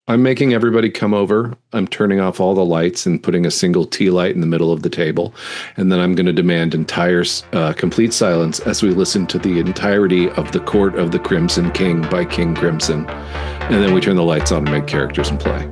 I'm making everybody come over. I'm turning off all the lights and putting a single tea light in the middle of the table. And then I'm going to demand complete silence as we listen to the entirety of The Court of the Crimson King by King Crimson. And then we turn the lights on and make characters and play.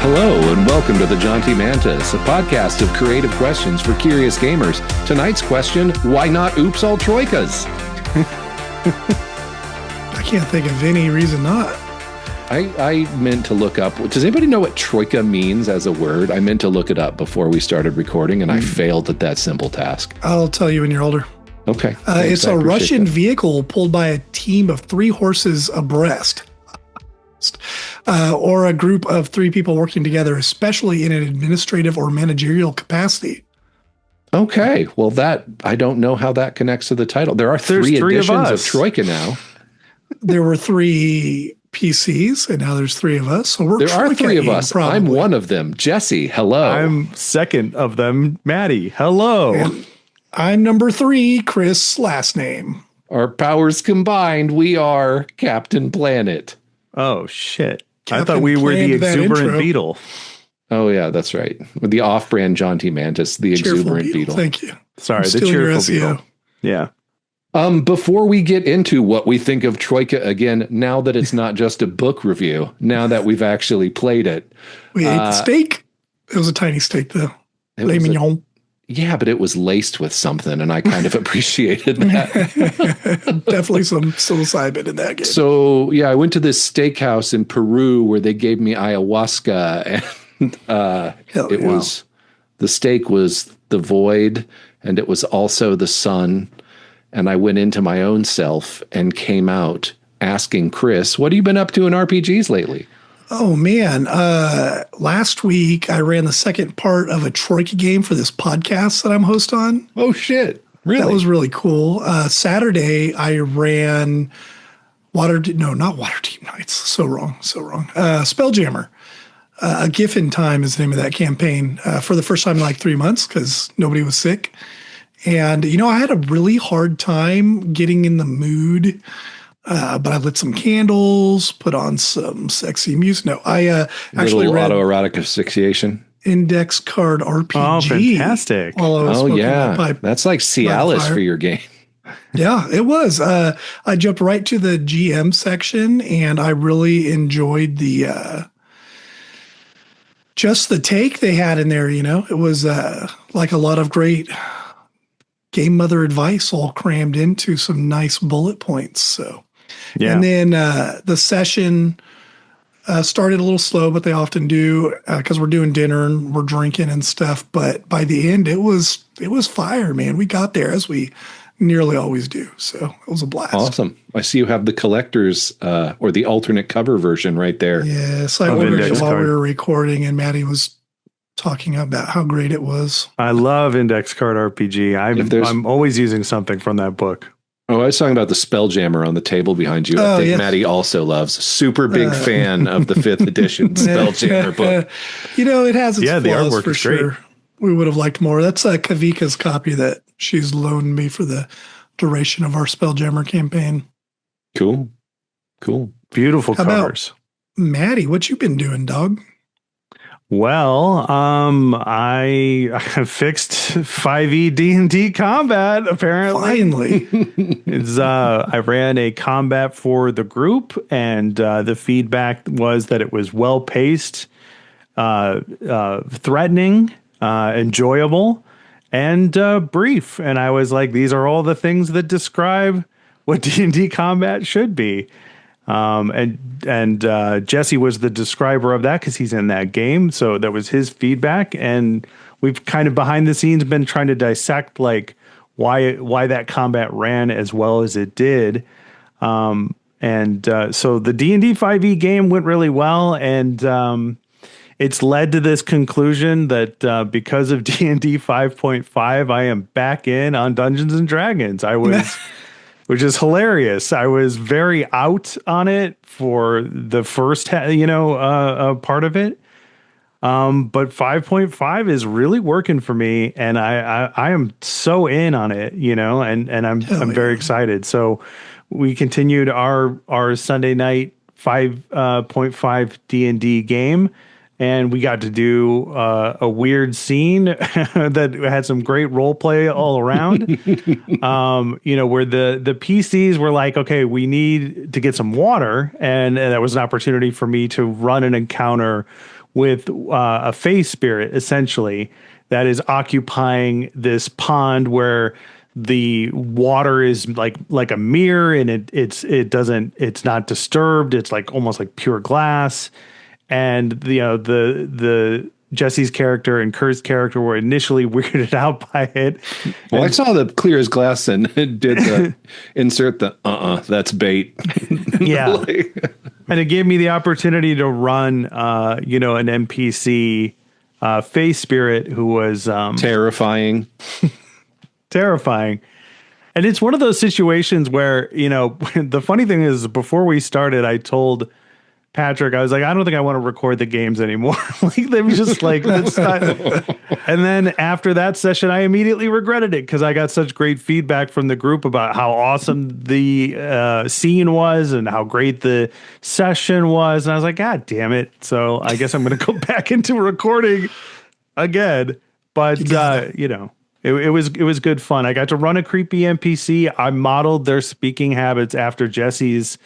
Hello and welcome to the Jaunty Mantis, a podcast of creative questions for curious gamers. Tonight's question, why not oops all Troikas? I can't think of any reason not. I meant to look up, does anybody know what Troika means as a word? I meant to look it up before we started recording and I failed at that simple task. I'll tell you when you're older. Okay. It's a Russian vehicle pulled by a team of 3 horses abreast. Or a group of 3 people working together, especially in an administrative or managerial capacity. Okay, well I don't know how that connects to the title. There's 3 editions of Troika now. There were 3 PCs, and now there's 3 of us. So there are 3 of us. Probably. I'm one of them. Jesse, hello. I'm second of them. Matty, hello. And I'm number 3, Chris, last name. Our powers combined, we are Captain Planet. Oh, shit. I thought we were the exuberant beetle. Oh, yeah, that's right. With the off-brand Jaunty Mantis, the exuberant beetle. Thank you. Sorry, the cheerful beetle. Yeah. Before we get into what we think of Troika again, now that it's not just a book review, now that we've actually played it. We ate the steak. It was a tiny steak, though. Le mignon. Yeah, but it was laced with something, and I kind of appreciated that. Definitely some psilocybin in that game. So, yeah, I went to this steakhouse in Peru where they gave me ayahuasca, and the steak was the void, and it was also the sun, and I went into my own self and came out asking Chris, what have you been up to in RPGs lately? Oh, man. Last week, I ran the second part of a Troika game for this podcast that I'm host on. Oh, shit. Really? That was really cool. Saturday, I ran not Waterdeep Nights. So wrong. Spelljammer. A Giffen Time is the name of that campaign for the first time in like 3 months because nobody was sick. And, I had a really hard time getting in the mood. But I lit some candles, put on some sexy music. No, I actually read autoerotic asphyxiation. Index Card RPG. Oh, fantastic. That's like Cialis for your game. Yeah, it was. I jumped right to the GM section, and I really enjoyed just the take they had in there. It was like a lot of great game mother advice all crammed into some nice bullet points. So. Yeah. And then the session started a little slow, but they often do because we're doing dinner and we're drinking and stuff. But by the end, it was fire, man. We got there as we nearly always do. So it was a blast. Awesome. I see you have the collector's or the alternate cover version right there. Yes, I ordered it while we were recording, and Matty was talking about how great it was. I love Index Card RPG. I'm always using something from that book. Oh, I was talking about the Spelljammer on the table behind you. I think Matty also loves. Super big fan of the 5th edition Spelljammer book. It has its flaws the artwork for is sure. Great. We would have liked more. That's Kavika's copy that she's loaned me for the duration of our Spelljammer campaign. Cool. Beautiful covers. Matty, what you been doing, dog? Well, I fixed 5e D&D combat, apparently. Finally. I ran a combat for the group, and the feedback was that it was well-paced, threatening, enjoyable, and brief. And I was like, these are all the things that describe what D&D combat should be. And Jesse was the describer of that because he's in that game. So that was his feedback. And we've kind of behind the scenes been trying to dissect like why that combat ran as well as it did. So the D&D 5e game went really well. And it's led to this conclusion that because of D&D 5.5, I am back in on Dungeons and Dragons. I was which is hilarious. I was very out on it for the first, part of it. But 5.5 is really working for me, and I am so in on it, and I'm very excited. So we continued our Sunday night 5.5 D&D game, and we got to do a weird scene that had some great role play all around. Where the PCs were like, okay, we need to get some water, and that was an opportunity for me to run an encounter with a face spirit, essentially, that is occupying this pond where the water is like a mirror, and it's not disturbed. It's like almost like pure glass. And the Jesse's character and Kurt's character were initially weirded out by it. Well, I saw the clear as glass and did the insert the that's bait. Yeah. And it gave me the opportunity to run an NPC face spirit who was terrifying. Terrifying. And it's one of those situations where, the funny thing is, before we started, I told Patrick, I was like, I don't think I want to record the games anymore. They were just like, let's not. And then after that session, I immediately regretted it because I got such great feedback from the group about how awesome the scene was and how great the session was. And I was like, God damn it. So I guess I'm going to go back into recording again. But, it was good fun. I got to run a creepy NPC. I modeled their speaking habits after Jesse's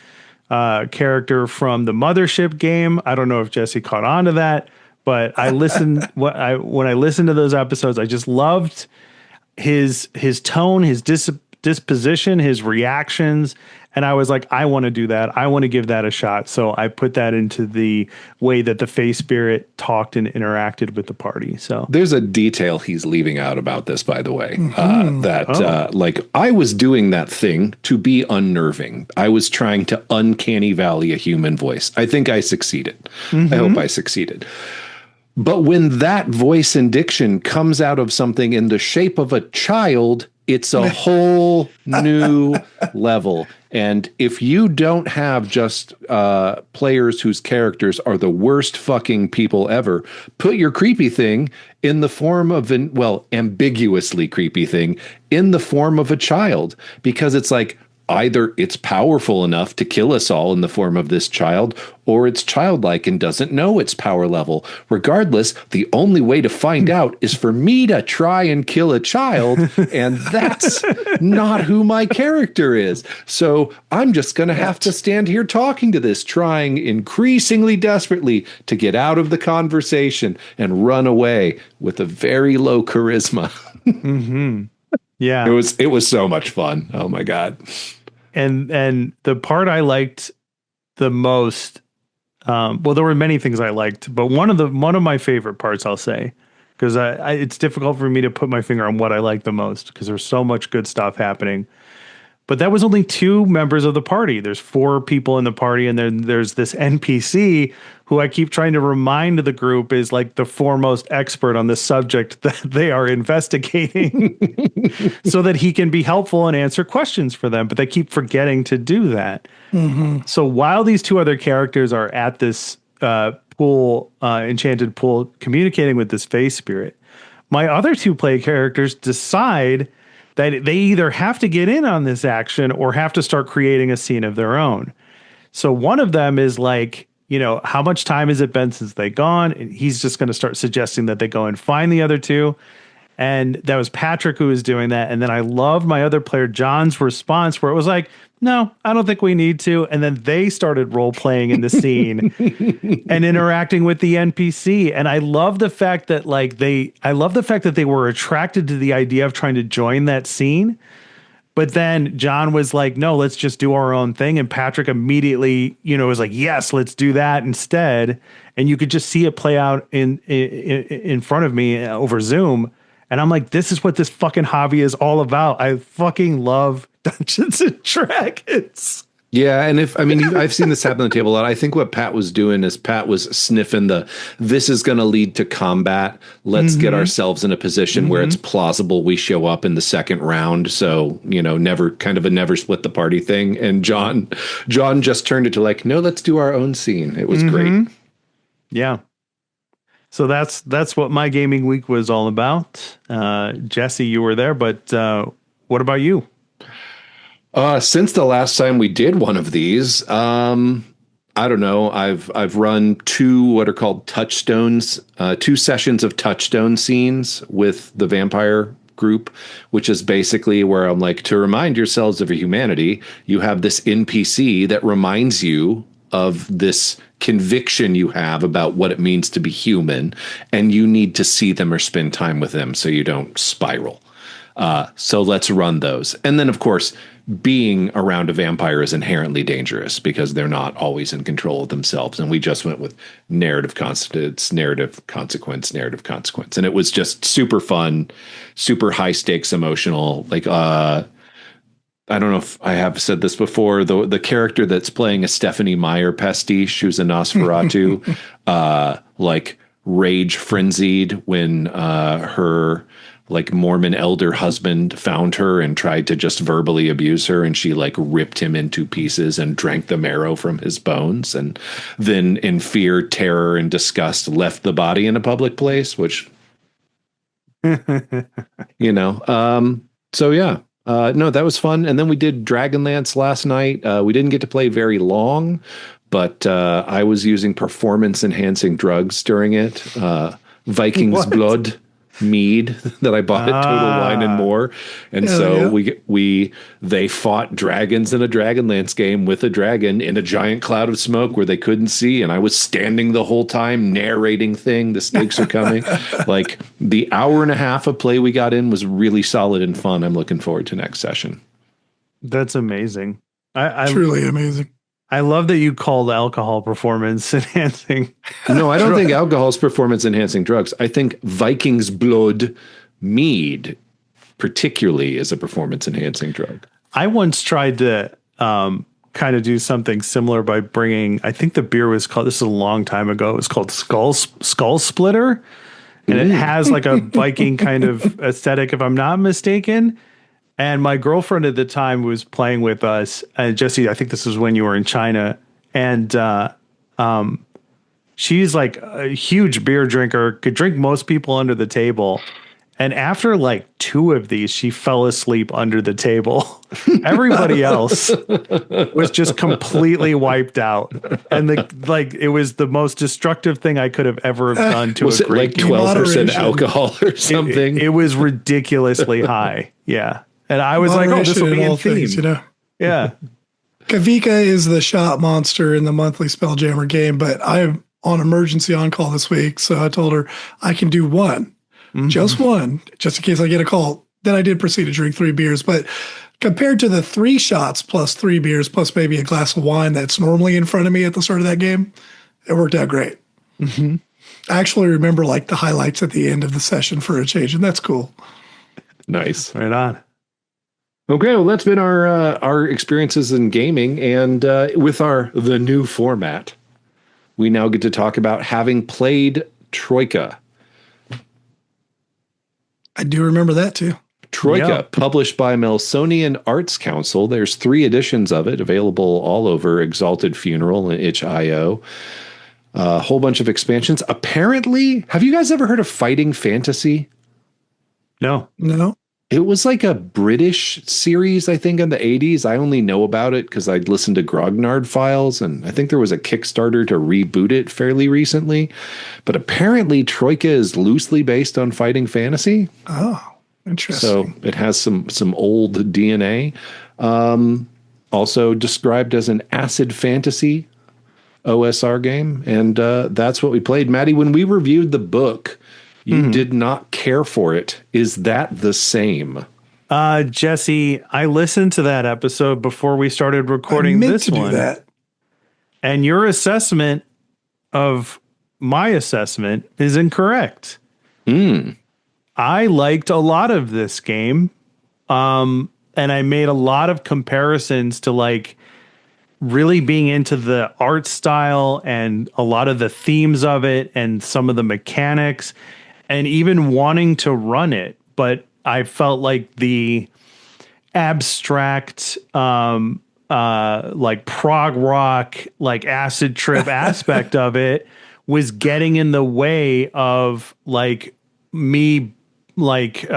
character from the Mothership game. I don't know if Jesse caught on to that, but I listened when I listened to those episodes, I just loved his tone, his disposition, his reactions. And I was like, I want to do that. I want to give that a shot. So I put that into the way that the face spirit talked and interacted with the party. So there's a detail he's leaving out about this, by the way, I was doing that thing to be unnerving. I was trying to uncanny valley a human voice. I think I succeeded. I hope I succeeded. But when that voice and diction comes out of something in the shape of a child, it's a whole new level. And if you don't have just players whose characters are the worst fucking people ever, put your creepy thing in the form of ambiguously creepy thing in the form of a child, because it's like, either it's powerful enough to kill us all in the form of this child, or it's childlike and doesn't know its power level. Regardless, the only way to find out is for me to try and kill a child, and that's not who my character is. So I'm just going to have to stand here talking to this, trying increasingly desperately to get out of the conversation and run away with a very low charisma. Yeah. It was so much fun. Oh my God. And the part I liked the most, there were many things I liked, but one of my favorite parts, I'll say, because it's difficult for me to put my finger on what I like the most because there's so much good stuff happening. But that was only 2 members of the party. There's 4 people in the party, and then there's this NPC who I keep trying to remind the group is like the foremost expert on the subject that they are investigating so that he can be helpful and answer questions for them. But they keep forgetting to do that. So while these 2 other characters are at this enchanted pool, communicating with this face spirit, my other 2 play characters decide that they either have to get in on this action or have to start creating a scene of their own. So one of them is like, how much time has it been since they gone? And he's just going to start suggesting that they go and find the other 2. And that was Patrick who was doing that. And then I loved my other player, John's response, where it was like, no, I don't think we need to. And then they started role playing in the scene and interacting with the NPC. And I love the fact that they were attracted to the idea of trying to join that scene. But then John was like, no, let's just do our own thing. And Patrick immediately, was like, yes, let's do that instead. And you could just see it play out in front of me over Zoom. And I'm like, this is what this fucking hobby is all about. I fucking love Dungeons and Dragons. Yeah, and I've seen this happen on the table a lot. I think what Pat was doing is Pat was sniffing this is going to lead to combat. Let's get ourselves in a position where it's plausible we show up in the second round. So, never split the party thing. And John just turned it to like, no, let's do our own scene. It was great. Yeah. So that's what my gaming week was all about. Jesse, you were there, but what about you? Since the last time we did one of these, I don't know. I've run two what are called Touchstones, 2 sessions of Touchstone scenes with the vampire group, which is basically where I'm like, to remind yourselves of your humanity, you have this NPC that reminds you of this conviction you have about what it means to be human, and you need to see them or spend time with them so you don't spiral. So let's run those. And then, of course, being around a vampire is inherently dangerous because they're not always in control of themselves. And we just went with narrative consequence. And it was just super fun, super high stakes, emotional. Like, I don't know if I have said this before. The character that's playing a Stephanie Meyer pastiche, who's a Nosferatu, like rage frenzied when her like Mormon elder husband found her and tried to just verbally abuse her, and she like ripped him into pieces and drank the marrow from his bones, and then in fear, terror, and disgust left the body in a public place, which so yeah. No, that was fun. And then we did Dragonlance last night. We didn't get to play very long, but I was using performance enhancing drugs during it. Viking's Blood mead that I bought at Total Wine and More. And they fought dragons in a Dragonlance game with a dragon in a giant cloud of smoke where they couldn't see. And I was standing the whole time narrating the stakes are coming. Like the hour and a half of play we got in was really solid and fun. I'm looking forward to next session. That's amazing. Truly amazing. I love that you called alcohol performance enhancing. No, I don't think alcohol is performance enhancing drugs. I think Viking's Blood mead particularly is a performance enhancing drug. I once tried to kind of do something similar by bringing, I think the beer was called, this is a long time ago, it was called Skull Splitter. And it has like a Viking kind of aesthetic, if I'm not mistaken. And my girlfriend at the time was playing with us. And Jesse, I think this was when you were in China. And she's like a huge beer drinker, could drink most people under the table. And after like 2 of these, she fell asleep under the table. Everybody else was just completely wiped out. And it was the most destructive thing I could have ever done to was a it like 12% alcohol or something? It was ridiculously high. Yeah. And I was like, oh, this will be in theme. Yeah. Kavika is the shot monster in the monthly Spelljammer game, but I'm on emergency on call this week. So I told her I can do one, just one, just in case I get a call. Then I did proceed to drink 3 beers. But compared to the 3 shots plus 3 beers plus maybe a glass of wine that's normally in front of me at the start of that game, it worked out great. I actually remember like the highlights at the end of the session for a change, and that's cool. Nice. Right on. Okay, well, that's been our experiences in gaming, and with the new format, we now get to talk about having played Troika. I do remember that too. Troika, published by Melsonian Arts Council. There's 3 editions of it available all over Exalted Funeral and itch.io. A whole bunch of expansions. Apparently, have you guys ever heard of Fighting Fantasy? No. It was like a British series, I think, in the 80s. I only know about it because I'd listened to Grognard Files, and I think there was a Kickstarter to reboot it fairly recently. But apparently Troika is loosely based on Fighting Fantasy. Oh, interesting. So it has some old DNA. Also described as an acid fantasy OSR game. And that's what we played. Matty, when we reviewed the book, you did not care for it. Is that the same? Jesse, I listened to that episode before we started recording this one. That. And your assessment of my assessment is incorrect. I liked a lot of this game. And I made a lot of comparisons to like really being into the art style and a lot of the themes of it and some of the mechanics and even wanting to run it. But I felt like the abstract, like prog rock, like acid trip aspect of it was getting in the way of like me, like,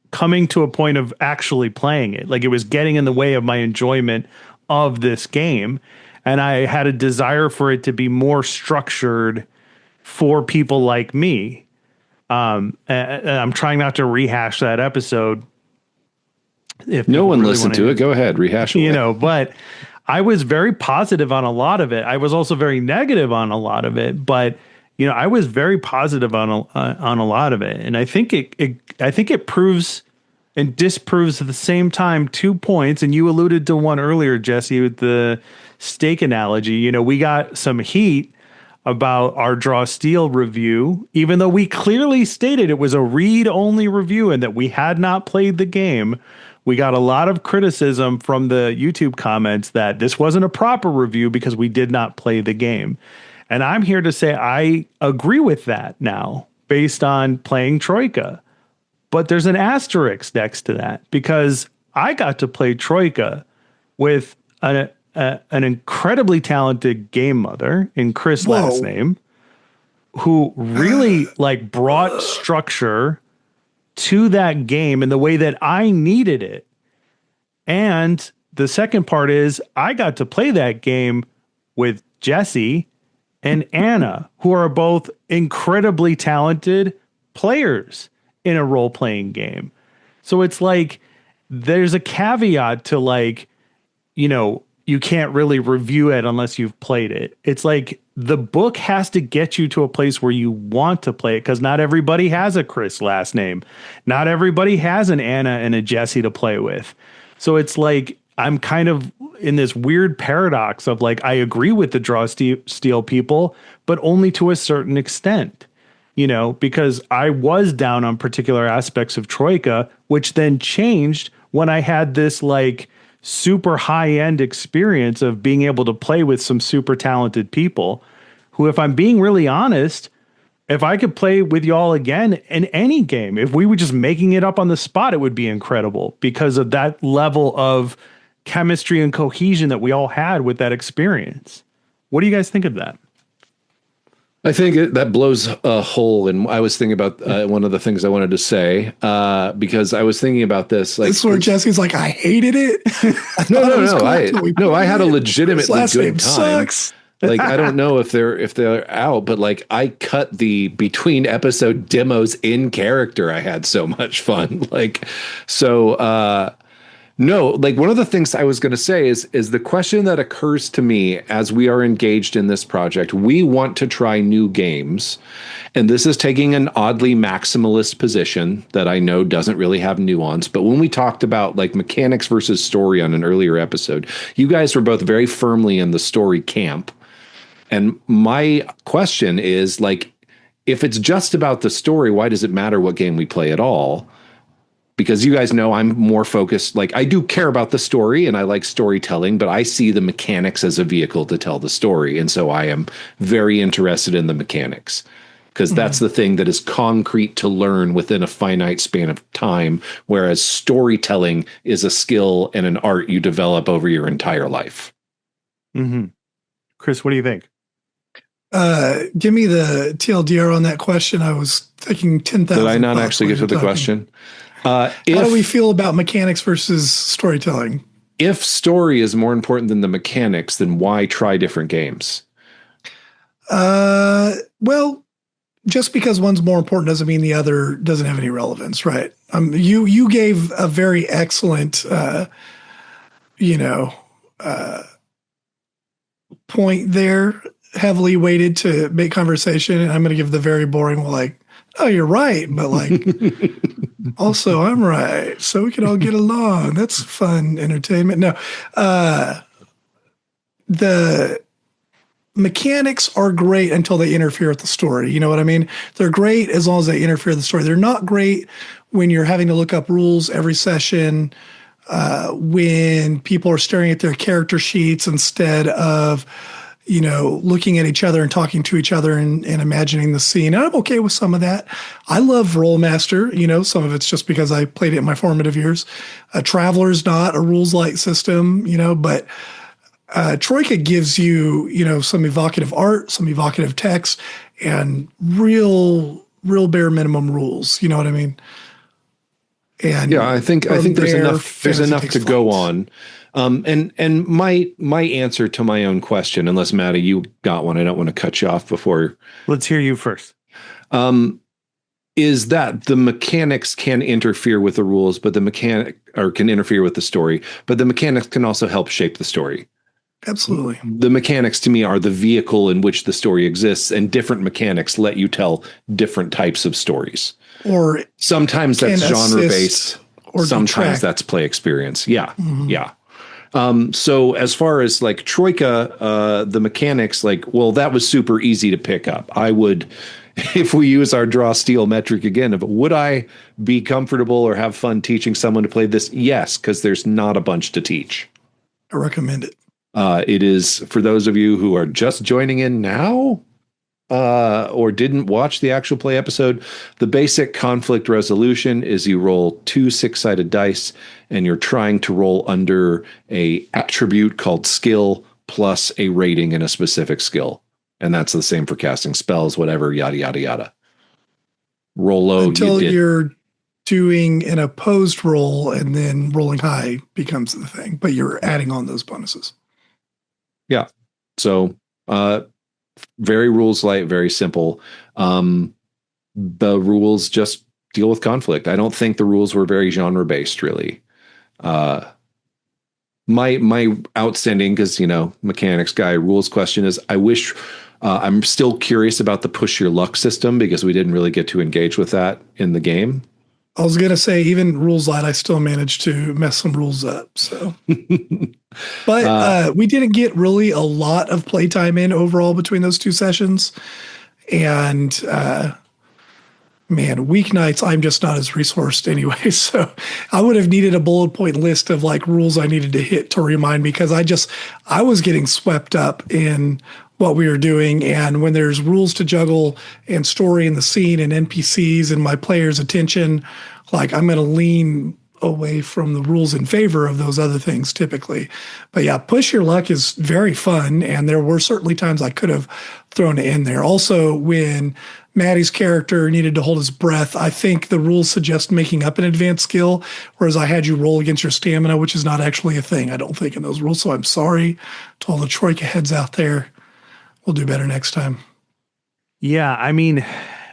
coming to a point of actually playing it. Like it was getting in the way of my enjoyment of this game. And I had a desire for it to be more structured for people like me. And I'm trying not to rehash that episode. If no one really listened to it, go ahead, rehash it. You know, but I was very positive on a lot of it. I was also very negative on a lot of it, but you know, I was very positive on a lot of it, and I think it proves and disproves at the same time 2 points. And you alluded to one earlier, Jesse, with the steak analogy. You know, we got some heat about our Draw Steel review, even though we clearly stated it was a read-only review and that we had not played the game. We got a lot of criticism from the YouTube comments that this wasn't a proper review because we did not play the game. And I'm here to say I agree with that now based on playing Troika. But there's an asterisk next to that because I got to play Troika with an incredibly talented game mother in Chris last name, who really like brought structure to that game in the way that I needed it. And the second part is I got to play that game with Jesse and Anna, who are both incredibly talented players in a role-playing game. So it's like there's a caveat to like, you know, you can't really review it unless you've played it. It's like the book has to get you to a place where you want to play it because not everybody has a Chris last name. Not everybody has an Anna and a Jesse to play with. So it's like I'm kind of in this weird paradox of like I agree with the Draw Steel people, but only to a certain extent, you know, because I was down on particular aspects of Troika, which then changed when I had this like super high-end experience of being able to play with some super talented people who, if I'm being really honest, if I could play with y'all again in any game, if we were just making it up on the spot, it would be incredible because of that level of chemistry and cohesion that we all had with that experience. What do you guys think of that? I think that blows a hole. And I was thinking about one of the things I wanted to say because I was thinking about this. Like, this is where Jesse's like, I hated it. No, I had a legitimately good time. Sucks. Like, I don't know if they're out, but like I cut the between episode demos in character. I had so much fun. Like, so, no, like one of the things I was going to say is the question that occurs to me as we are engaged in this project. We want to try new games, and this is taking an oddly maximalist position that I know doesn't really have nuance. But when we talked about like mechanics versus story on an earlier episode, you guys were both very firmly in the story camp. And my question is like, if it's just about the story, why does it matter what game we play at all? Because you guys know I'm more focused. Like I do care about the story and I like storytelling, but I see the mechanics as a vehicle to tell the story. And so I am very interested in the mechanics because that's the thing that is concrete to learn within a finite span of time. Whereas storytelling is a skill and an art you develop over your entire life. Mm-hmm. Chris, what do you think? Give me the TLDR on that question. I was thinking 10,000. Did I not actually get to the question? How do we feel about mechanics versus storytelling? If story is more important than the mechanics, then why try different games? Well, just because one's more important doesn't mean the other doesn't have any relevance, right? You gave a very excellent, point there, heavily weighted to make conversation. And I'm going to give the very boring, like, oh, you're right, but like, also I'm right, so we can all get along. That's fun entertainment. No, the mechanics are great until they interfere with the story. You know what I mean? They're great as long as they interfere with the story. They're not great when you're having to look up rules every session. when people are staring at their character sheets instead of, looking at each other and talking to each other and imagining the scene. And I'm okay with some of that. I love Rollmaster. Some of it's just because I played it in my formative years. Traveler's not a rules light system, but Troika gives you, some evocative art, some evocative text, and real bare minimum rules. You know what I mean? And yeah, I think there's enough to go on. And my answer to my own question, unless Matty, you got one, I don't want to cut you off before. Let's hear you first. Is that the mechanics can interfere with the rules, but can interfere with the story, but the mechanics can also help shape the story. Absolutely. The mechanics to me are the vehicle in which the story exists, and different mechanics let you tell different types of stories. Or sometimes that's genre based, or sometimes that's play experience. Yeah. Mm-hmm. Yeah. So as far as like Troika, the mechanics, that was super easy to pick up. I would, if we use our draw steel metric again, would I be comfortable or have fun teaching someone to play this? Yes, because there's not a bunch to teach. I recommend it. It is, for those of you who are just joining in now, or didn't watch the actual play episode, the basic conflict resolution is you roll 2 6-sided dice, and you're trying to roll under a attribute called skill plus a rating in a specific skill. And that's the same for casting spells, whatever, yada, yada, yada. Roll low. Until you're doing an opposed roll, and then rolling high becomes the thing, but you're adding on those bonuses. Yeah. So, very rules light, very simple. The rules just deal with conflict. I don't think the rules were very genre based, really. My outstanding, because mechanics guy, rules question is, I wish I'm still curious about the push your luck system, because we didn't really get to engage with that in the game. I was gonna say, even rules light, I still managed to mess some rules up. So, but we didn't get really a lot of playtime in overall between those 2 sessions, and weeknights I'm just not as resourced anyway. So I would have needed a bullet point list of rules I needed to hit to remind me, because I was getting swept up in what we were doing. And when there's rules to juggle and story in the scene and NPCs and my players' attention, I'm going to lean away from the rules in favor of those other things typically. But yeah, push your luck is very fun. And there were certainly times I could have thrown it in there. Also, when Matty's character needed to hold his breath, I think the rules suggest making up an advanced skill, whereas I had you roll against your stamina, which is not actually a thing, I don't think, in those rules. So I'm sorry to all the Troika heads out there. We'll do better next time. Yeah, I mean,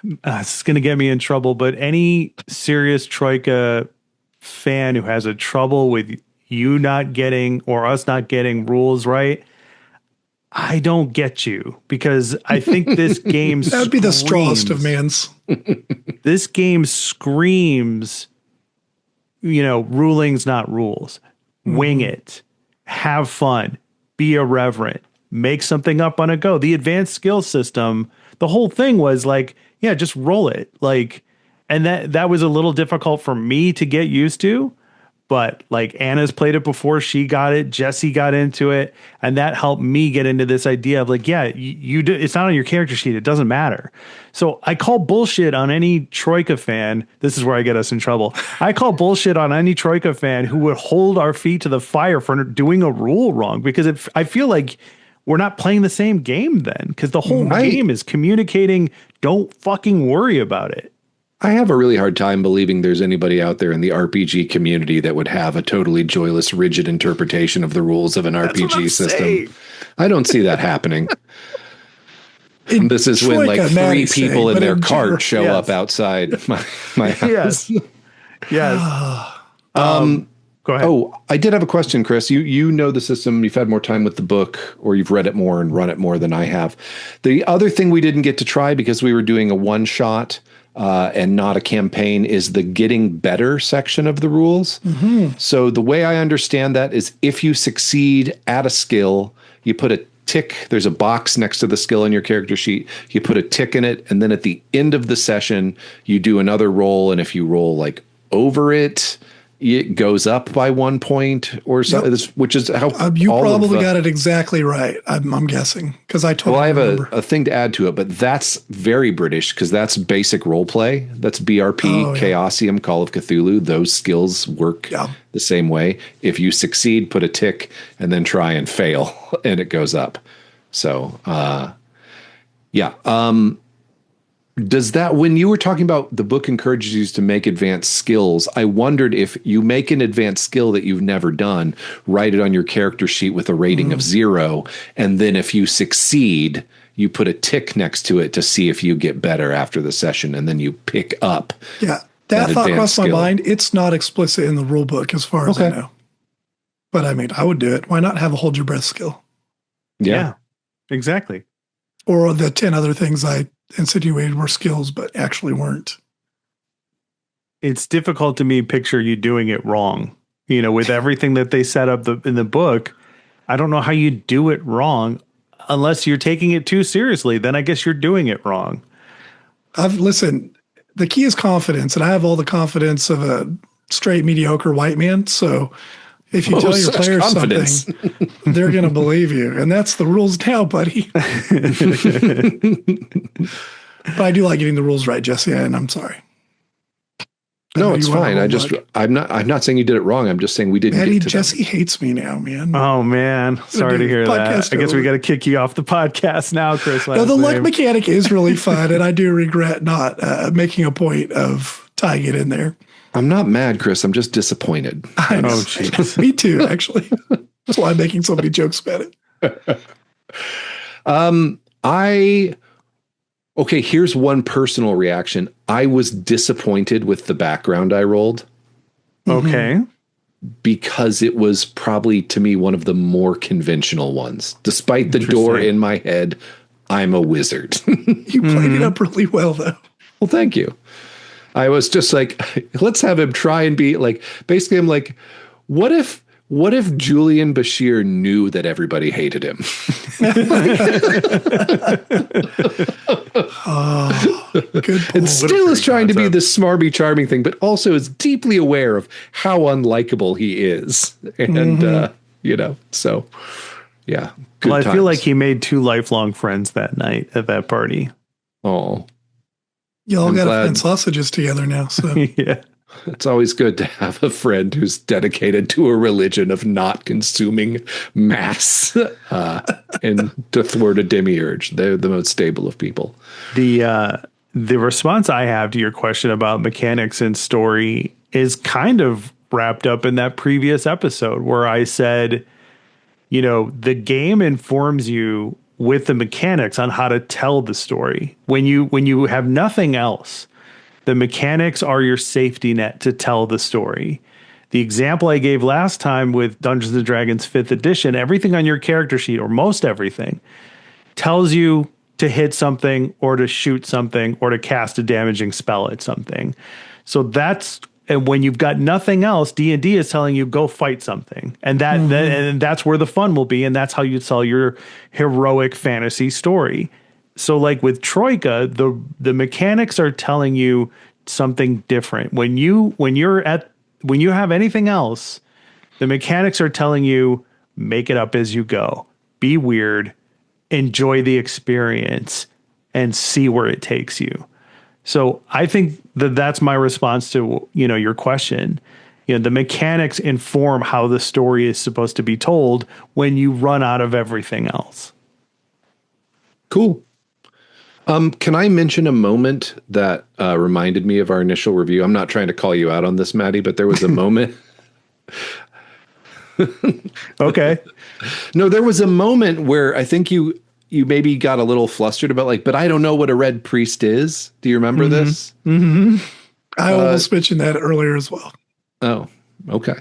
it's going to get me in trouble, but any serious Troika fan who has a trouble with you not getting or us not getting rules right, I don't get you, because I think this game that would be the strawest of mans. This game screams, ruling's not rules. Wing it. Have fun. Be irreverent. Make something up on a go. The advanced skill system, the whole thing was just roll it. And that was a little difficult for me to get used to, but Anna's played it before, she got it, Jesse got into it, and that helped me get into this idea of you do, it's not on your character sheet, it doesn't matter. So I call bullshit on any Troika fan. This is where I get us in trouble. I call bullshit on any Troika fan who would hold our feet to the fire for doing a rule wrong, because I feel like we're not playing the same game then, because the whole game is communicating, don't fucking worry about it. I have a really hard time believing there's anybody out there in the RPG community that would have a totally joyless, rigid interpretation of the rules of an RPG system. Saying. I don't see that happening. This is when 3 people in their cart show up outside my house. Yes. Go ahead. Oh, I did have a question, Chris. You know the system. You've had more time with the book, or you've read it more and run it more than I have. The other thing we didn't get to try, because we were doing a one-shot and not a campaign, is the getting better section of the rules. Mm-hmm. So the way I understand that is, if you succeed at a skill, you put a tick. There's a box next to the skill in your character sheet. You put a tick in it, and then at the end of the session, you do another roll. And if you roll over it, it goes up by 1 point or so, which is how you probably got it exactly right. I'm guessing because I totally I have remember. a thing to add to it, but that's very British because that's basic role play. That's BRP, Chaosium, Call of Cthulhu. Those skills work the same way. If you succeed, put a tick and then try and fail and it goes up. So, does that, when you were talking about the book encourages you to make advanced skills, I wondered if you make an advanced skill that you've never done, write it on your character sheet with a rating of 0. And then if you succeed, you put a tick next to it to see if you get better after the session. And then you pick up. Yeah. That thought crossed my mind. It's not explicit in the rule book as far as I know. But I mean, I would do it. Why not have a hold your breath skill? Yeah, exactly. Or the 10 other things I insinuated were skills, but actually weren't. It's difficult to me picture you doing it wrong. You know, with everything that they set up in the book, I don't know how you do it wrong unless you're taking it too seriously. Then I guess you're doing it wrong. Listen, the key is confidence, and I have all the confidence of a straight mediocre white man. So if you tell your players something, they're going to believe you. And that's the rules now, buddy. But I do like getting the rules right, Jesse, and I'm sorry. No, it's fine. I'm not saying you did it wrong. I'm just saying we didn't get to Jesse hates me now, man. Oh, man. Sorry to hear that. I guess we got to kick you off the podcast now, Chris. No, the luck mechanic is really fun, and I do regret not making a point of tying it in there. I'm not mad, Chris. I'm just disappointed. I know. Oh, me too, actually. That's why I'm making so many jokes about it. Okay, here's one personal reaction. I was disappointed with the background I rolled. Okay. Because it was probably, to me, one of the more conventional ones. Despite the door in my head, I'm a wizard. You played it up really well, though. Well, thank you. I was just like, let's have him try and be like, basically, I'm like, what if Julian Bashir knew that everybody hated him? Good point. And still is trying to be this smarmy, charming thing, but also is deeply aware of how unlikable he is. And, so, yeah. Well, I feel like he made 2 lifelong friends that night at that party. Oh. Y'all got to find sausages together now. So yeah. It's always good to have a friend who's dedicated to a religion of not consuming mass and to thwart a demiurge. They're the most stable of people. The response I have to your question about mechanics and story is kind of wrapped up in that previous episode where I said, the game informs you with the mechanics on how to tell the story. When you have nothing else, the mechanics are your safety net to tell the story. The example I gave last time with Dungeons & Dragons 5th edition, everything on your character sheet, or most everything, tells you to hit something or to shoot something or to cast a damaging spell at something. So and when you've got nothing else, D&D is telling you go fight something. And and that's where the fun will be. And that's how you tell your heroic fantasy story. So like with Troika, the mechanics are telling you something different. When you have anything else, the mechanics are telling you make it up as you go. Be weird, enjoy the experience, and see where it takes you. So I think that's my response to, your question. The mechanics inform how the story is supposed to be told when you run out of everything else. Cool. Can I mention a moment that reminded me of our initial review? I'm not trying to call you out on this, Matty, but there was a moment. Okay. No, there was a moment where I think you maybe got a little flustered about but I don't know what a red priest is. Do you remember this? Mm-hmm. I almost mentioned that earlier as well. Oh, okay.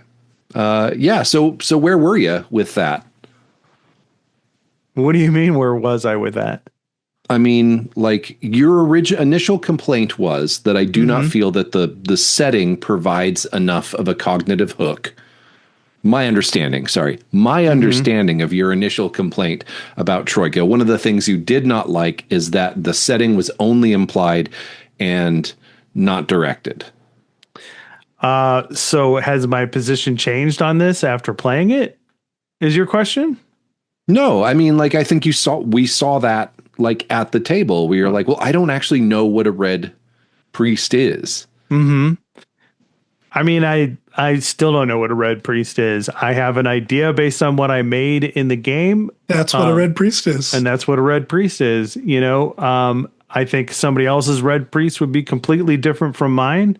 Yeah. So where were you with that? What do you mean? Where was I with that? I mean, your initial complaint was that I do not feel that the setting provides enough of a cognitive hook. My understanding of your initial complaint about Troika, one of the things you did not like is that the setting was only implied and not directed. So has my position changed on this after playing it? Is your question? No, I mean, like, I think we saw that like at the table. We were like, well, I don't actually know what a red priest is. Mm-hmm. I mean, I still don't know what a red priest is. I have an idea based on what I made in the game. That's what a red priest is. And that's what a red priest is. You know, I think somebody else's red priest would be completely different from mine.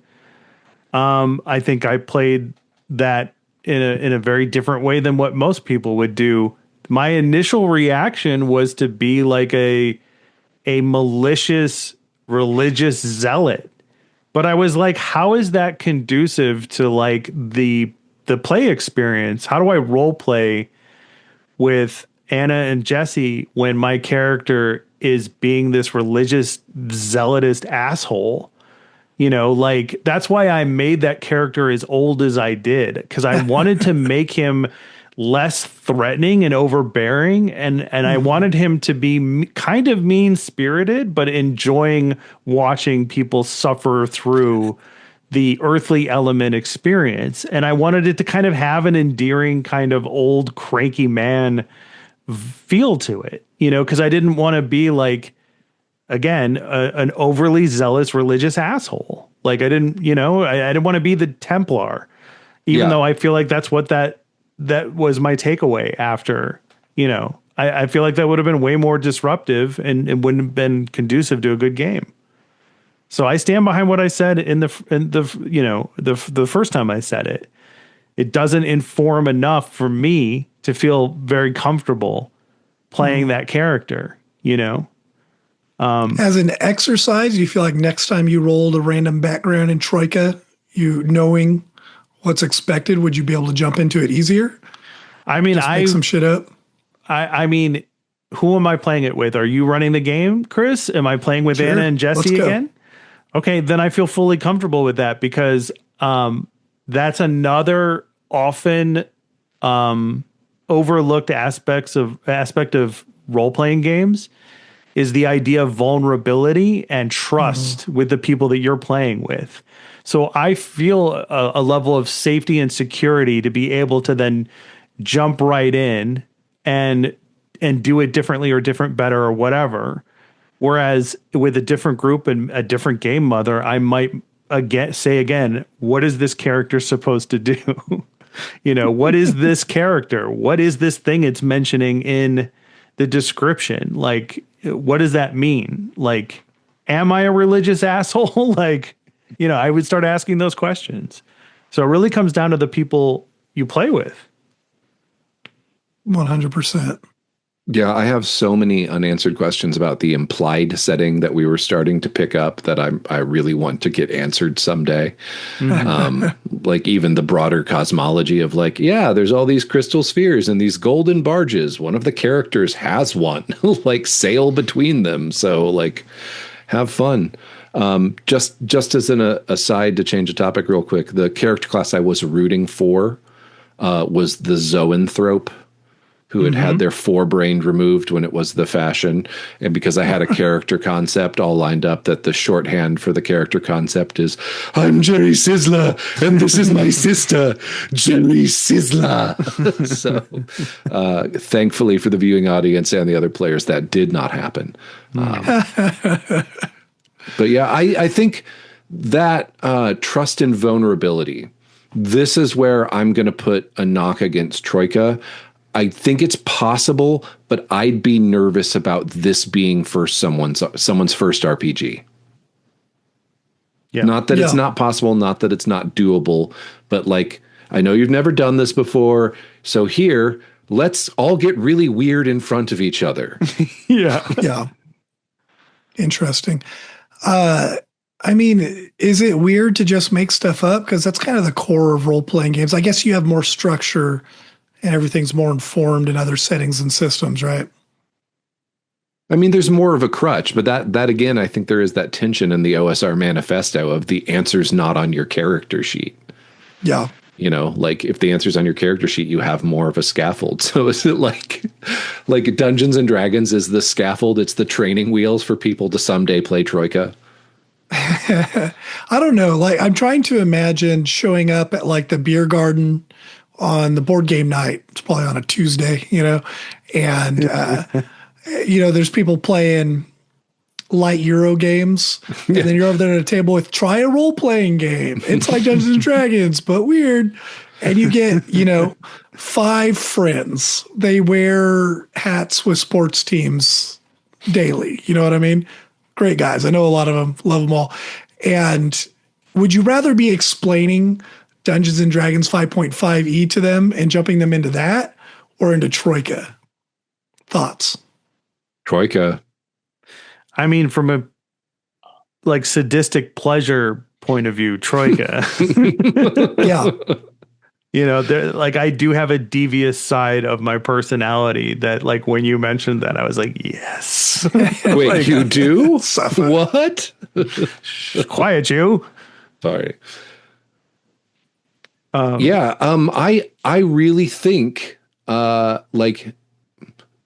I think I played that in a very different way than what most people would do. My initial reaction was to be like a malicious religious zealot. But I was like, how is that conducive to like the play experience? How do I role play with Anna and Jesse when my character is being this religious zealotist asshole? You know, like that's why I made that character as old as I did, because I wanted to make him less threatening and overbearing, and I wanted him to be kind of mean-spirited, but enjoying watching people suffer through the earthly element experience. And I wanted it to kind of have an endearing kind of old cranky man feel to it, you know, because I didn't want to be like, again, an overly zealous religious asshole. Like I didn't, you know, I didn't want to be the Templar, even though I feel like that's what that was my takeaway after, you know, I feel like that would have been way more disruptive and it wouldn't have been conducive to a good game. So I stand behind what I said in the you know, the first time I said it. It doesn't inform enough for me to feel very comfortable playing that character, you know. As an exercise, you feel like next time you rolled a random background in Troika, you knowing what's expected, would you be able to jump into it easier? I mean, just make some shit up. I mean, who am I playing it with? Are you running the game, Chris? Am I playing with Anna and Jesse again? Okay, then I feel fully comfortable with that, because that's another often overlooked aspect of role-playing games, is the idea of vulnerability and trust with the people that you're playing with. So I feel a level of safety and security to be able to then jump right in and do it differently or better or whatever. Whereas with a different group and a different game mother, I might say again, what is this character supposed to do? You know, what is this character? What is this thing it's mentioning in the description? Like, what does that mean? Like, am I a religious asshole? Like, you know, I would start asking those questions. So it really comes down to the people you play with. 100%. Yeah, I have so many unanswered questions about the implied setting that we were starting to pick up that I really want to get answered someday. Like even the broader cosmology of like, yeah, there's all these crystal spheres and these golden barges. One of the characters has one, like sail between them. So like, have fun. Just as an aside to change the topic real quick, the character class I was rooting for was the Zoanthrope, who had their forebrain removed when it was the fashion. And because I had a character concept all lined up, that the shorthand for the character concept is, I'm Jerry Sizzler, and this is my sister, Jerry Sizzler. So thankfully for the viewing audience and the other players, that did not happen. But yeah, I think that trust and vulnerability, this is where I'm going to put a knock against Troika. I think it's possible, but I'd be nervous about this being for someone's first RPG. Yeah. Not that it's not possible, not that it's not doable, but like, I know you've never done this before, so here, let's all get really weird in front of each other. Yeah. Interesting. I mean, is it weird to just make stuff up? Because that's kind of the core of role-playing games. I guess you have more structure and everything's more informed in other settings and systems, right? I mean, there's more of a crutch, but that again, I think there is that tension in the OSR manifesto of the answer's not on your character sheet. Yeah. You know, like if the answer's on your character sheet, you have more of a scaffold. So is it like Dungeons and Dragons is the scaffold? It's the training wheels for people to someday play Troika. I don't know. Like, I'm trying to imagine showing up at like the beer garden on the board game night. It's probably on a Tuesday, and there's people playing light Euro games, and then you're over there at a table with try a role playing game. It's like Dungeons and Dragons, but weird. And you get, 5 friends. They wear hats with sports teams daily. You know what I mean? Great guys. I know a lot of them, love them all. And would you rather be explaining Dungeons and Dragons 5.5e to them and jumping them into that, or into Troika? Thoughts? Troika. I mean, from a like sadistic pleasure point of view, Troika. Yeah. Like I do have a devious side of my personality that, like, when you mentioned that, I was like, yes. Wait, like, you do? What? Quiet, you. Sorry. I really think like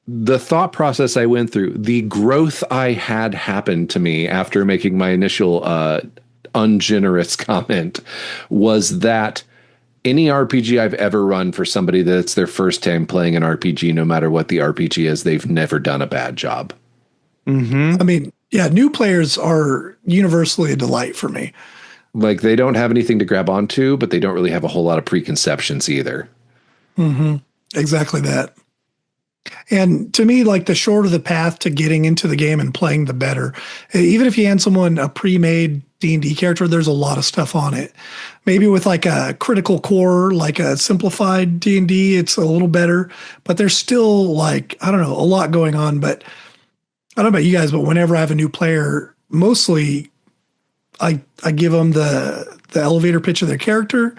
the thought process I went through, the growth I had happen to me after making my initial ungenerous comment was that any RPG I've ever run for somebody that's their first time playing an RPG, no matter what the RPG is, they've never done a bad job. Mm-hmm. I mean, yeah, new players are universally a delight for me. Like, they don't have anything to grab onto, but they don't really have a whole lot of preconceptions either. Mm-hmm. Exactly that. And to me, like, the shorter the path to getting into the game and playing, the better. Even if you hand someone a pre-made D&D character, there's a lot of stuff on it. Maybe with like a critical core, like a simplified D&D, it's a little better. But there's still, like, I don't know, a lot going on. But I don't know about you guys, but whenever I have a new player, mostly I give them the elevator pitch of their character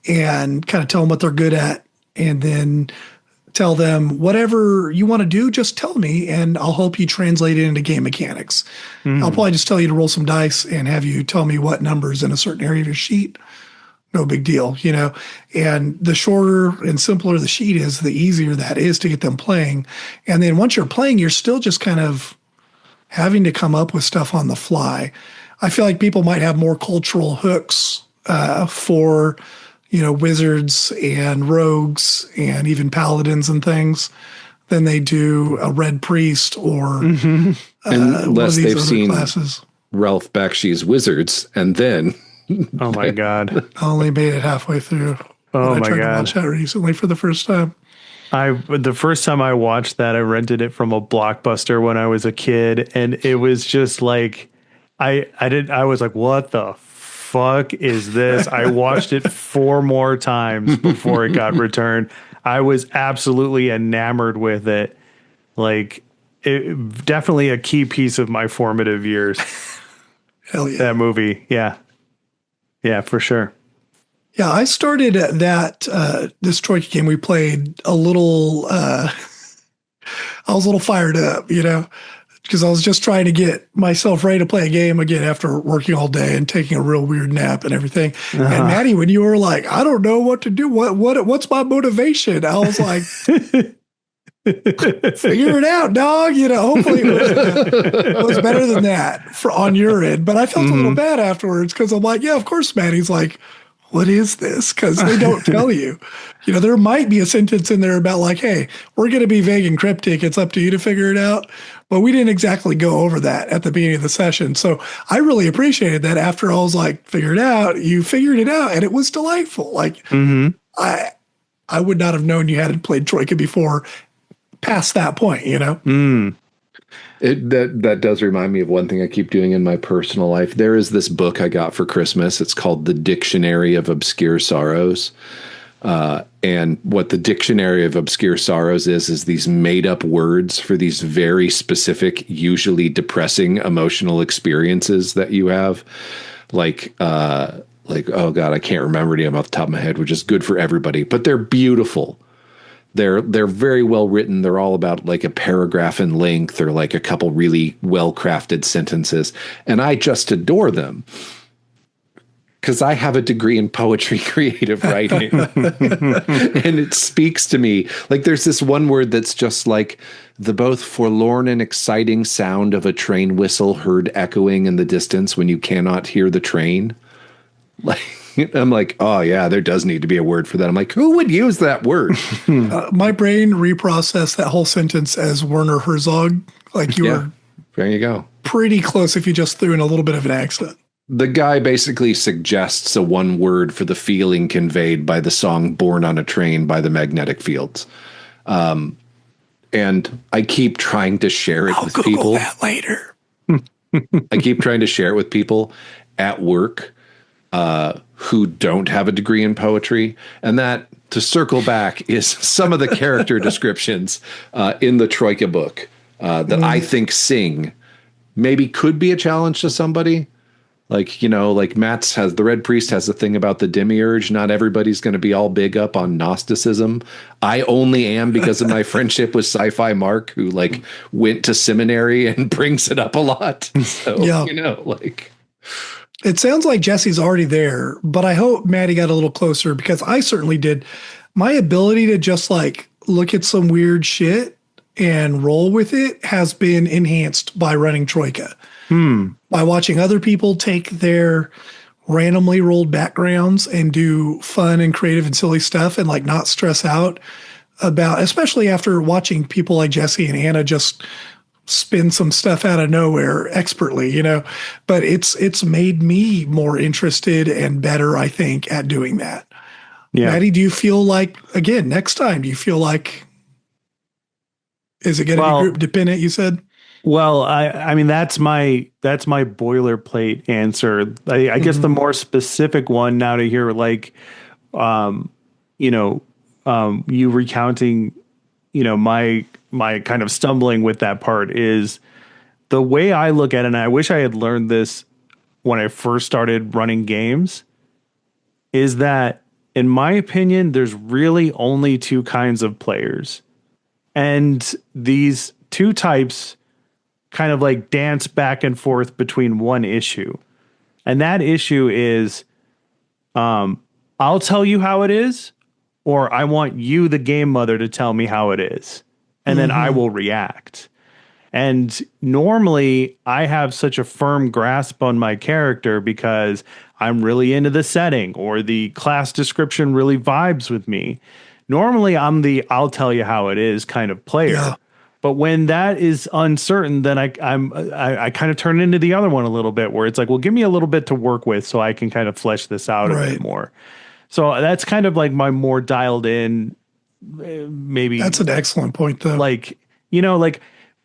and kind of tell them what they're good at, and then tell them whatever you want to do, just tell me and I'll help you translate it into game mechanics. I'll probably just tell you to roll some dice and have you tell me what numbers in a certain area of your sheet. No big deal, and the shorter and simpler the sheet is, the easier that is to get them playing. And then once you're playing, you're still just kind of having to come up with stuff on the fly. I feel like people might have more cultural hooks for wizards and rogues and even paladins and things than they do a red priest or unless they've seen classes. Ralph Bakshi's Wizards, and then oh my god, I only made it halfway through. Oh my god! I tried god! to watch that recently for the first time. The first time I watched that, I rented it from a Blockbuster when I was a kid, and it was just like I was like, what the fuck is this? I watched it 4 more times before it got returned. I was absolutely enamored with it. Like, it definitely a key piece of my formative years. Hell yeah. That movie. Yeah. Yeah, for sure. Yeah, I started this Troika game we played a little, I was a little fired up, because I was just trying to get myself ready to play a game again after working all day and taking a real weird nap and everything. And Matty, when you were like, I don't know what to do, what's my motivation? I was like, figure it out, dog. Hopefully it was better than that on your end. But I felt a little bad afterwards because I'm like, yeah, of course, Matty's like, what is this? Because they don't tell you. There might be a sentence in there about like, hey, we're going to be vague and cryptic. It's up to you to figure it out. But we didn't exactly go over that at the beginning of the session. So I really appreciated that after I was like, figure it out. You figured it out. And it was delightful. Like, I would not have known you hadn't played Troika before past that point, That does remind me of one thing I keep doing in my personal life. There is this book I got for Christmas. It's called The Dictionary of Obscure Sorrows. And what the Dictionary of Obscure Sorrows is these made up words for these very specific, usually depressing emotional experiences that you have. Like, oh God, I can't remember any of them off the top of my head, which is good for everybody, but they're beautiful. They're very well written. They're all about like a paragraph in length or like a couple really well crafted sentences. And I just adore them. because I have a degree in poetry creative writing. And it speaks to me. Like there's this one word that's just like the both forlorn and exciting sound of a train whistle heard echoing in the distance when you cannot hear the train. Like I'm like, oh yeah, there does need to be a word for that. I'm like, who would use that word? My brain reprocessed that whole sentence as Werner Herzog. Like you were there you go. Pretty close if you just threw in a little bit of an accent. The guy basically suggests a one word for the feeling conveyed by the song Born on a Train by the Magnetic Fields. And I keep trying to share it with Google people. That later. I keep trying to share it with people at work who don't have a degree in poetry. And that, to circle back, is some of the character descriptions in the Troika book that I think maybe could be a challenge to somebody. Like, like Matt's the Red Priest has a thing about the demiurge. Not everybody's going to be all big up on Gnosticism. I only am because of my friendship with Sci-Fi Mark, who went to seminary and brings it up a lot. So, it sounds like Jesse's already there, but I hope Matty got a little closer because I certainly did. My ability to just look at some weird shit and roll with it has been enhanced by running Troika. By watching other people take their randomly rolled backgrounds and do fun and creative and silly stuff and not stress out about, especially after watching people like Jesse and Anna just spin some stuff out of nowhere expertly, but it's made me more interested and better, I think, at doing that. Yeah. Matty, do you feel like, again, next time, do you feel like, is it going to be group dependent, you said? Well, I mean, that's my boilerplate answer. I guess the more specific one now to hear, you recounting, my kind of stumbling with that part is the way I look at it. And I wish I had learned this when I first started running games, is that in my opinion, there's really only two kinds of players. And these two types kind of dance back and forth between one issue. And that issue is, I'll tell you how it is, or I want you, the game mother, to tell me how it is. And then I will react. And normally I have such a firm grasp on my character because I'm really into the setting or the class description really vibes with me. Normally I'm the I'll tell you how it is kind of player. Yeah. But when that is uncertain, then I kind of turn into the other one a little bit where it's well, give me a little bit to work with so I can kind of flesh this out a bit more. So that's kind of my more dialed in, maybe. That's an excellent point, though.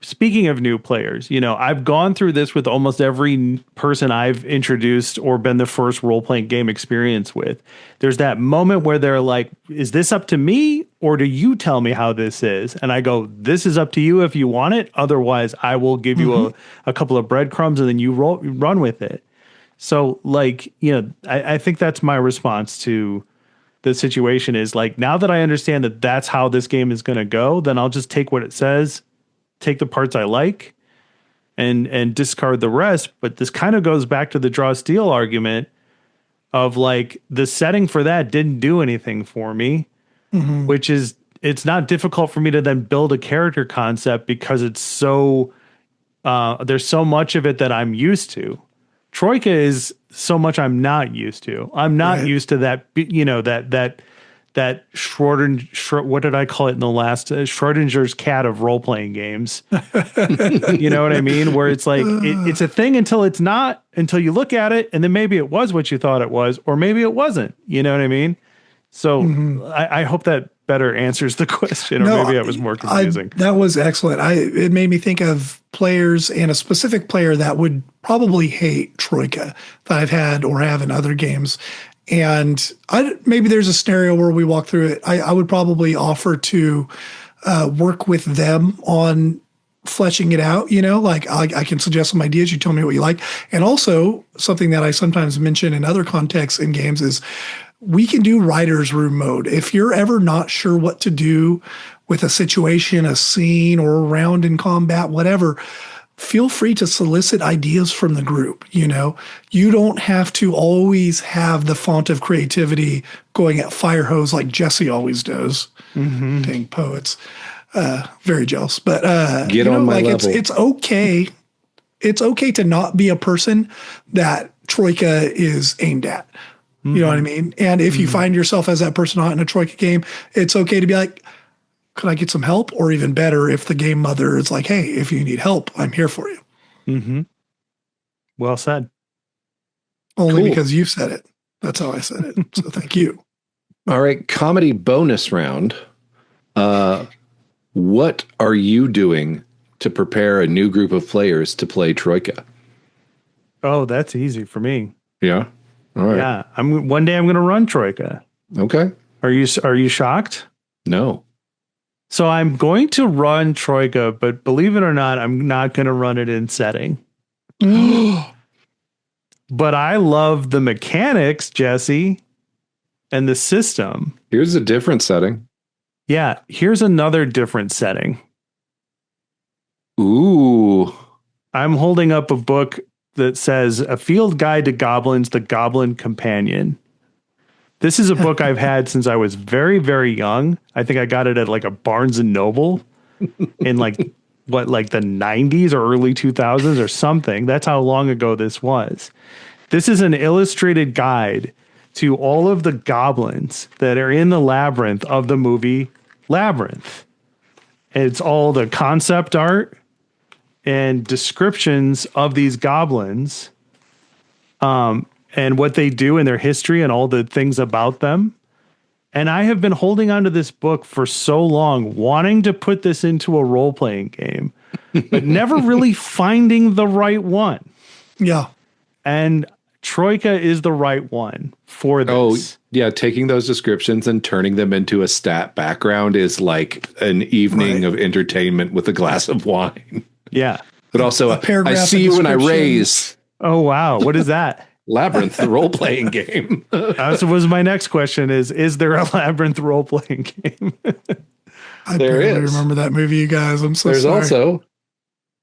Speaking of new players, I've gone through this with almost every person I've introduced or been the first role-playing game experience with. There's that moment where they're like, is this up to me or do you tell me how this is? And I go, this is up to you if you want it. Otherwise, I will give you a couple of breadcrumbs and then you run with it. So I think that's my response to the situation is now that I understand that that's how this game is going to go, then I'll just take what it says, take the parts I like and discard the rest. But this kind of goes back to the draw steel argument of the setting for that didn't do anything for me, which is, it's not difficult for me to then build a character concept because it's so, there's so much of it that I'm used to. Troika is so much I'm not used to. I'm not used to that, that Schrodinger, what did I call it in the last Schrodinger's cat of role-playing games? You know what I mean? Where it's it's a thing until it's not, until you look at it and then maybe it was what you thought it was, or maybe it wasn't. You know what I mean? So I hope that better answers the question, or maybe I was more confusing. That was excellent. It made me think of players and a specific player that would probably hate Troika that I've had or have in other games. And maybe there's a scenario where we walk through it. I would probably offer to work with them on fleshing it out. I can suggest some ideas. You tell me what you like. And also something that I sometimes mention in other contexts in games is we can do writer's room mode. If you're ever not sure what to do with a situation, a scene, or a round in combat, whatever, feel free to solicit ideas from the group. You don't have to always have the font of creativity going at fire hose like Jesse always does. Dang poets. Very jealous, but Get on my level. It's okay. It's okay to not be a person that Troika is aimed at. You know what I mean? And if you find yourself as that person not in a Troika game, it's okay to be like, could I get some help? Or even better, if the game mother is like, hey, if you need help, I'm here for you. Well said. Only because you said it. That's how I said it. So thank you. All right. Comedy bonus round. What are you doing to prepare a new group of players to play Troika? Oh, that's easy for me. Yeah. All right. Yeah. One day I'm going to run Troika. Okay. Are you shocked? No. So I'm going to run Troika, but believe it or not, I'm not going to run it in setting. But I love the mechanics, Jesse, and the system. Here's a different setting. Yeah, here's another different setting. Ooh. I'm holding up a book that says A Field Guide to Goblins, the Goblin Companion. This is a book I've had since I was very, very young. I think I got it at like a Barnes and Noble in like the 90s or early 2000s or something. That's how long ago this was. This is an illustrated guide to all of the goblins that are in the labyrinth of the movie Labyrinth. It's all the concept art and descriptions of these goblins. And what they do in their history and all the things about them. And I have been holding on to this book for so long, wanting to put this into a role-playing game, but never really finding the right one. Yeah. And Troika is the right one for this. Oh, yeah. Taking those descriptions and turning them into a stat background is like an evening of entertainment with a glass of wine. Yeah. But also, I see you when I raise. Oh, wow. What is that? Labyrinth, the role-playing game. So was my next question is there a Labyrinth role-playing game? I barely remember that movie, you guys. I'm so sorry. There's also...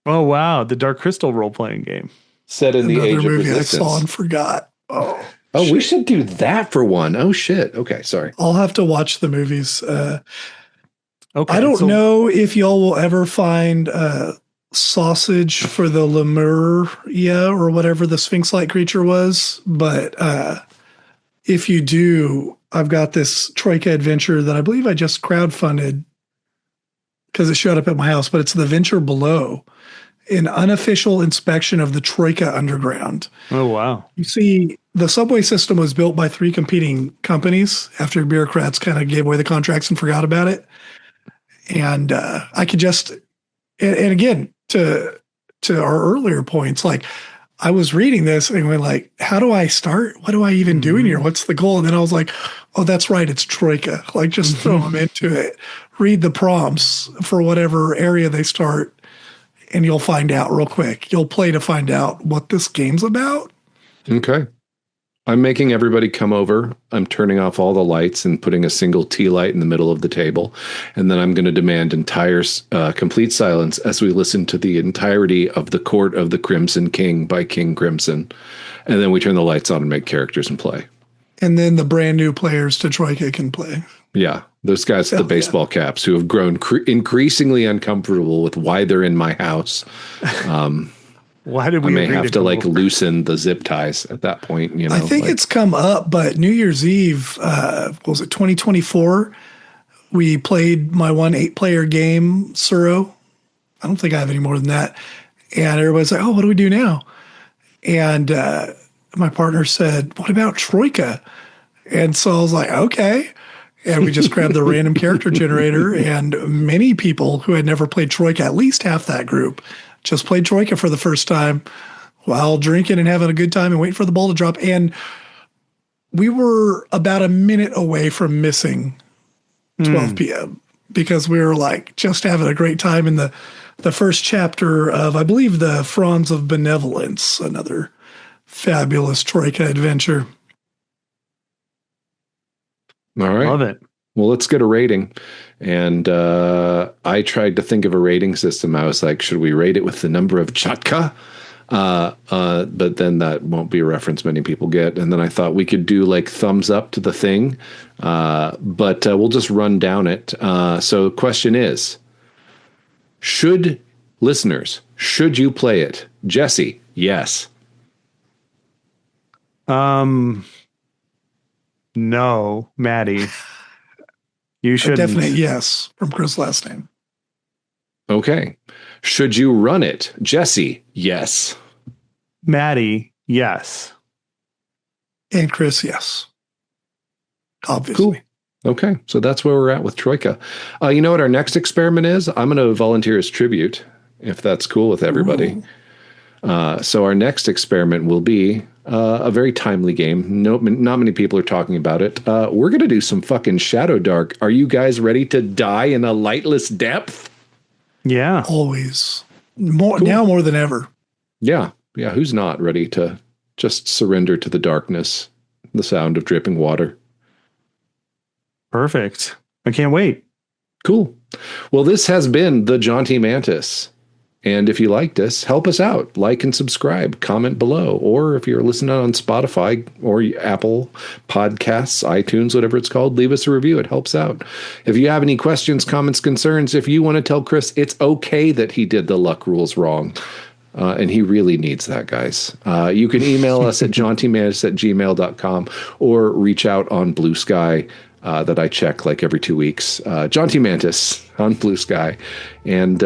Oh, wow. The Dark Crystal role-playing game. Set in the Age of Resistance. I saw and forgot. Oh, we should do that for one. Oh, shit. Okay, sorry. I'll have to watch the movies. Okay. I don't know if y'all will ever find... sausage for the Lemuria or whatever the Sphinx-like creature was. But if you do, I've got this Troika adventure that I believe I just crowdfunded because it showed up at my house, but it's The Venture Below, an unofficial inspection of the Troika underground. Oh, wow. You see, the subway system was built by 3 competing companies after bureaucrats kind of gave away the contracts and forgot about it. And I could just, and again, to our earlier points, like I was reading this and went like, how do I start? What do I even do in here? What's the goal? And then I was like, oh, that's right. It's Troika. Like just throw them into it. Read the prompts for whatever area they start and you'll find out real quick. You'll play to find out what this game's about. Okay. I'm making everybody come over. I'm turning off all the lights and putting a single tea light in the middle of the table. And then I'm going to demand complete silence as we listen to the entirety of The Court of the Crimson King by King Crimson. And then we turn the lights on and make characters and play. And then the brand new players to Troika can play. Yeah. Those guys with the baseball caps who have grown increasingly uncomfortable with why they're in my house. Why did we? I may have to loosen the zip ties at that point. I think it's come up, but New Year's Eve, was it 2024? We played my 8-player game, Suro. I don't think I have any more than that. And everybody's like, oh, what do we do now? And my partner said, what about Troika? And so I was like, okay. And we just grabbed the random character generator, and many people who had never played Troika, at least half that group, just played Troika for the first time while drinking and having a good time and waiting for the ball to drop. And we were about a minute away from missing 12 p.m. because we were like just having a great time in the first chapter of, I believe, the Fronds of Benevolence, another fabulous Troika adventure. All right. Love it. well, let's get a rating. And I tried to think of a rating system. I was like, should we rate it with the number of chatka? But then that won't be a reference many people get. And then I thought we could do like thumbs up to the thing. But we'll just run down it. So question is, should you play it? Jesse, yes. No, Matty. You should definitely yes from Chris' last name. Okay. Should you run it? Jesse, yes. Matty, yes. And Chris, yes. Obviously. Cool. Okay. So that's where we're at with Troika. You know what our next experiment is? I'm going to volunteer as tribute, if that's cool with everybody. So our next experiment will be a very timely game. Not many people are talking about it. We're going to do some fucking Shadowdark. Are you guys ready to die in a lightless depth? Yeah. Always. More cool. Now more than ever. Yeah. Yeah. Who's not ready to just surrender to the darkness, the sound of dripping water? Perfect. I can't wait. Cool. Well, this has been the Jaunty Mantis. And if you liked us, help us out. Like and subscribe. Comment below. Or if you're listening on Spotify or Apple Podcasts, iTunes, whatever it's called, leave us a review. It helps out. If you have any questions, comments, concerns, if you want to tell Chris it's okay that he did the luck rules wrong, and he really needs that, guys, you can email us at jauntymantis@gmail.com or reach out on Blue Sky. That I check like every 2 weeks. Jaunty Mantis on Blue Sky. And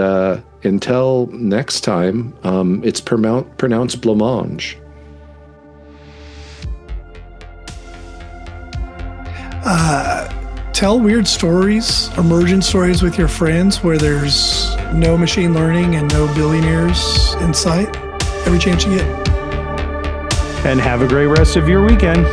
until next time, it's pronounced blancmange. Tell weird stories, emergent stories with your friends where there's no machine learning and no billionaires in sight every chance you get. And have a great rest of your weekend.